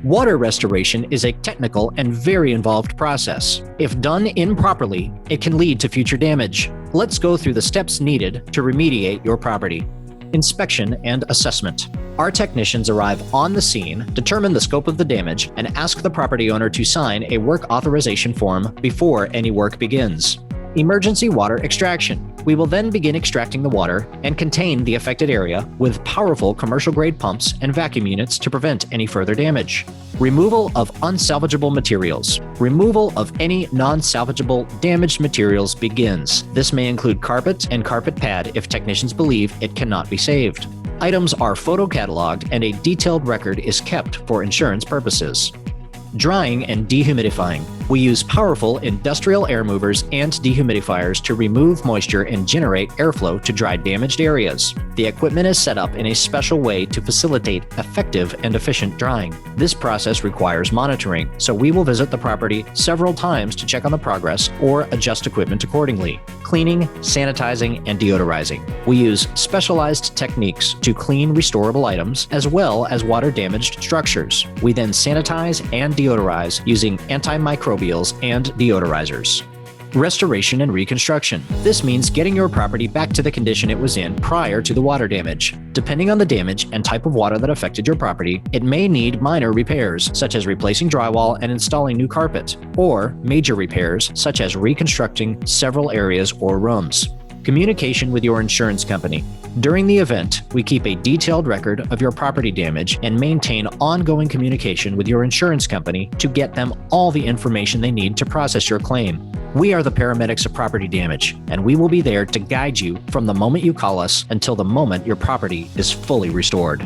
Water restoration is a technical and very involved process. If done improperly, it can lead to future damage. Let's go through the steps needed to remediate your property. Inspection and assessment. Our technicians arrive on the scene, determine the scope of the damage, and ask the property owner to sign a work authorization form before any work begins. Emergency water extraction. We will then begin extracting the water and contain the affected area with powerful commercial-grade pumps and vacuum units to prevent any further damage. Removal of unsalvageable materials. Removal of any non-salvageable damaged materials begins. This may include carpet and carpet pad if technicians believe it cannot be saved. Items are photo-cataloged and a detailed record is kept for insurance purposes. Drying and dehumidifying. We use powerful industrial air movers and dehumidifiers to remove moisture and generate airflow to dry damaged areas. The equipment is set up in a special way to facilitate effective and efficient drying. This process requires monitoring, so we will visit the property several times to check on the progress or adjust equipment accordingly. Cleaning, sanitizing, and deodorizing. We use specialized techniques to clean restorable items as well as water-damaged structures. We then sanitize and deodorize using antimicrobials and deodorizers. Restoration and reconstruction. This means getting your property back to the condition it was in prior to the water damage. Depending on the damage and type of water that affected your property, it may need minor repairs, such as replacing drywall and installing new carpet, or major repairs, such as reconstructing several areas or rooms. Communication with your insurance company. During the event, we keep a detailed record of your property damage and maintain ongoing communication with your insurance company to get them all the information they need to process your claim. We are the paramedics of property damage, and we will be there to guide you from the moment you call us until the moment your property is fully restored.